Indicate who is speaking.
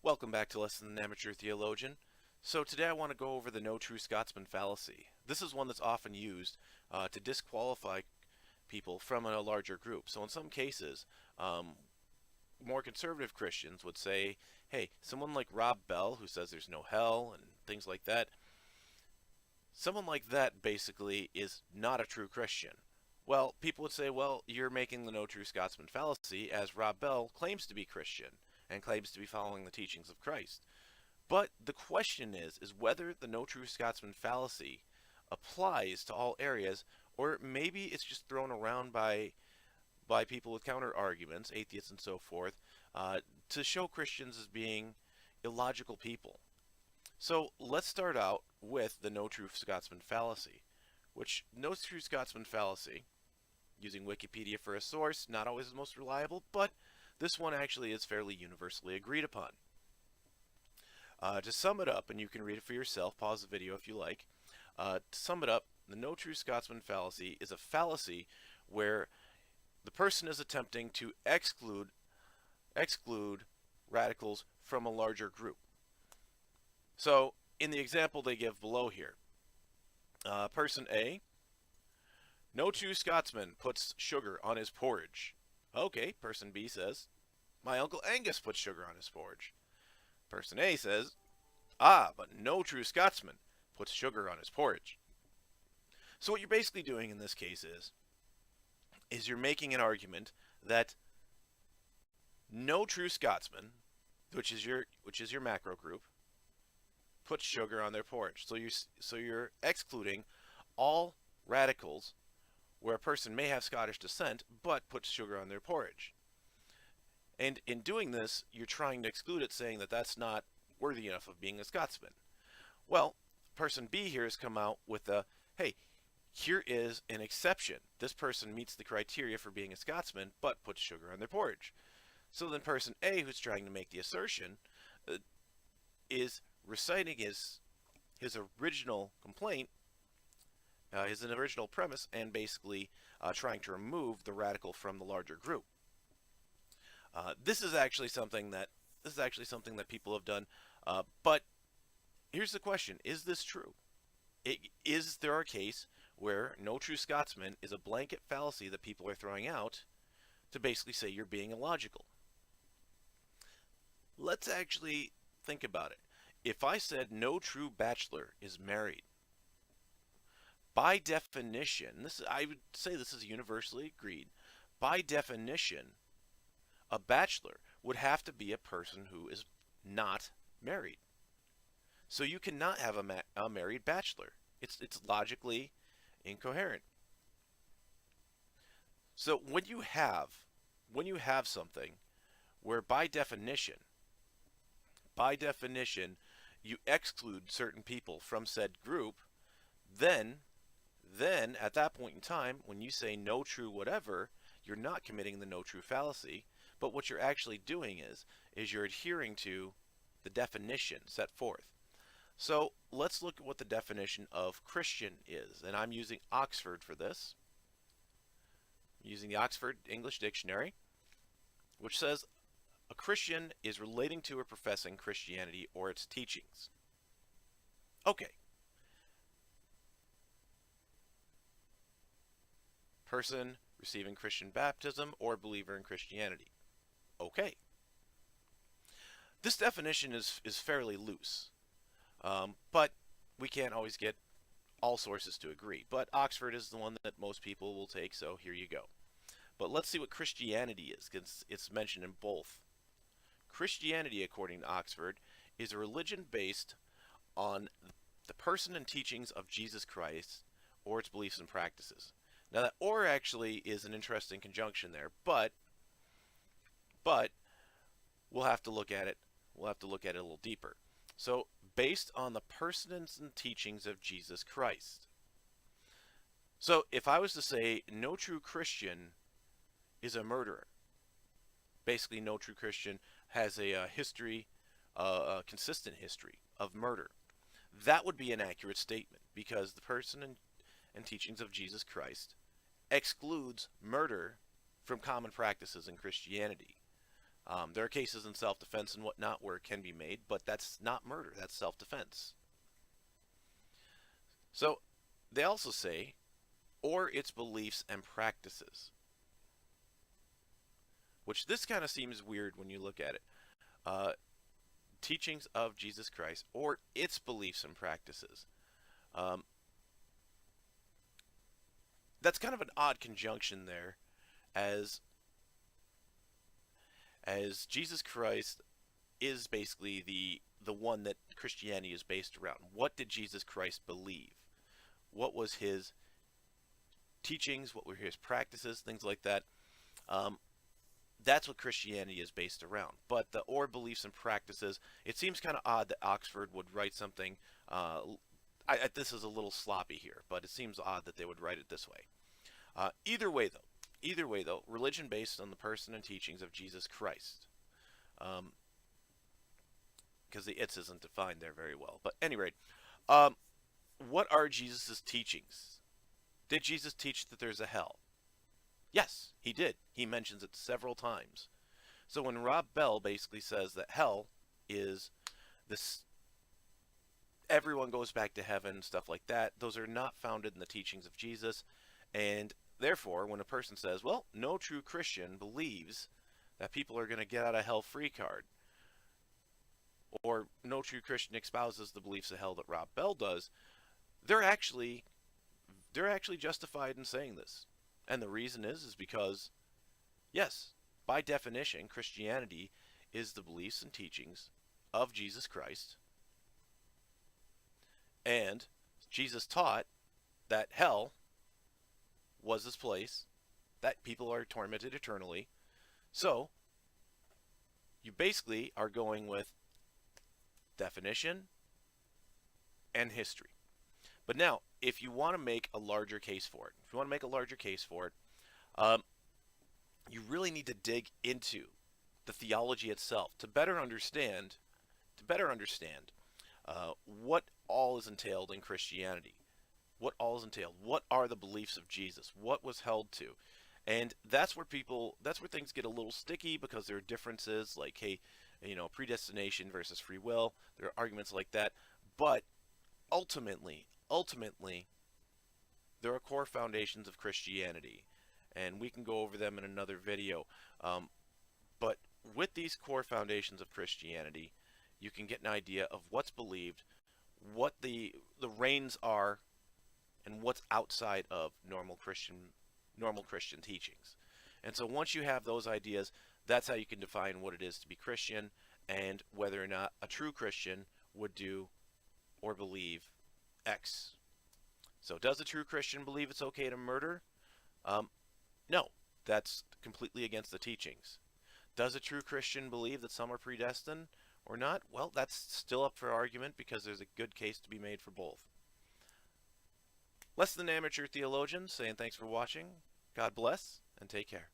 Speaker 1: Welcome back to Less Than an Amateur Theologian. So today I want to go over the No True Scotsman Fallacy. This is one that's often used to disqualify people from a larger group. So in some cases, more conservative Christians would say, hey, someone like Rob Bell, who says there's no hell and things like that, someone like that basically is not a true Christian. Well, people would say, well, you're making the No True Scotsman Fallacy, as Rob Bell claims to be Christian and claims to be following the teachings of Christ. But the question is whether the No True Scotsman Fallacy applies to all areas, or maybe it's just thrown around by people with counter arguments, atheists and so forth, to show Christians as being illogical people. So let's start out with the No True Scotsman Fallacy, which No True Scotsman Fallacy, using Wikipedia for a source, not always the most reliable, but this one actually is fairly universally agreed upon. To sum it up, and you can read it for yourself, pause the video if you like. To sum it up, the No True Scotsman Fallacy is a fallacy where the person is attempting to exclude radicals from a larger group. So, in the example they give below here, person A, no true Scotsman puts sugar on his porridge. Okay, person B says, my Uncle Angus puts sugar on his porridge. Person A says, but no true Scotsman puts sugar on his porridge. So what you're basically doing in this case is you're making an argument that no true Scotsman, which is your macro group, puts sugar on their porridge. So you're excluding all radicals where a person may have Scottish descent but puts sugar on their porridge. And in doing this, you're trying to exclude it, saying that that's not worthy enough of being a Scotsman. Well, person B here has come out with a, hey, here is an exception. This person meets the criteria for being a Scotsman, but puts sugar on their porridge. So then person A, who's trying to make the assertion, is reciting his original complaint, his original premise, and basically trying to remove the radical from the larger group. This is actually something that people have done. But here's the question: is this true? Is there a case where No True Scotsman is a blanket fallacy that people are throwing out to basically say you're being illogical? Let's actually think about it. If I said no true bachelor is married, by definition, I would say this is universally agreed, by definition, a bachelor would have to be a person who is not married. So you cannot have a married bachelor. It's logically incoherent. So when you have something where by definition you exclude certain people from said group, then at that point in time, when you say no true whatever, you're not committing the no true fallacy, but what you're actually doing is you're adhering to the definition set forth. So let's look at what the definition of Christian is, and I'm using Oxford for this. I'm using the Oxford English Dictionary, which says a Christian is relating to or professing Christianity or its teachings. Okay. Person receiving Christian baptism or believer in Christianity. Okay. This definition is fairly loose, but we can't always get all sources to agree. But Oxford is the one that most people will take, so here you go. But let's see what Christianity is, because it's mentioned in both. Christianity, according to Oxford, is a religion based on the person and teachings of Jesus Christ or its beliefs and practices. Now that "or" actually is an interesting conjunction there, but we'll have to look at it. We'll have to look at it a little deeper. So, based on the persons and teachings of Jesus Christ. So, if I was to say no true Christian is a murderer, basically no true Christian has a history, a consistent history of murder, that would be an accurate statement, because the person and teachings of Jesus Christ excludes murder from common practices in Christianity. There are cases in self-defense and whatnot where it can be made, but that's not murder. That's self-defense. So they also say, or its beliefs and practices, which this kind of seems weird when you look at it. Teachings of Jesus Christ, or its beliefs and practices. That's kind of an odd conjunction there, as Jesus Christ is basically the one that Christianity is based around. What did Jesus Christ believe? What was his teachings? What were his practices? Things like that. That's what Christianity is based around. But the or beliefs and practices, it seems kind of odd that Oxford would write something. This is a little sloppy here, but it seems odd that they would write it this way. Either way, though, religion based on the person and teachings of Jesus Christ. Because the its isn't defined there very well. But at any rate, what are Jesus' teachings? Did Jesus teach that there's a hell? Yes, he did. He mentions it several times. So when Rob Bell basically says that hell is this, everyone goes back to heaven, stuff like that, those are not founded in the teachings of Jesus. And therefore, when a person says, well, no true Christian believes that people are going to get out of hell free card, or no true Christian espouses the beliefs of hell that Rob Bell does, they're actually justified in saying this. And the reason is because, yes, by definition, Christianity is the beliefs and teachings of Jesus Christ. And Jesus taught that hell was this place that people are tormented eternally. So, you basically are going with definition and history. But now, if you want to make a larger case for it, you really need to dig into the theology itself to better understand what all is entailed in Christianity. What are the beliefs of Jesus? What was held to? And that's where things get a little sticky, because there are differences like, hey, predestination versus free will. There are arguments like that. But ultimately, there are core foundations of Christianity, and we can go over them in another video. But with these core foundations of Christianity, you can get an idea of what's believed, what the reins are, and what's outside of normal Christian teachings. And so once you have those ideas, that's how you can define what it is to be Christian, and whether or not a true Christian would do or believe X. So does a true Christian believe it's okay to murder? No, that's completely against the teachings. Does a true Christian believe that some are predestined or not? Well, that's still up for argument, because there's a good case to be made for both. Less than amateur theologian saying thanks for watching. God bless, and take care.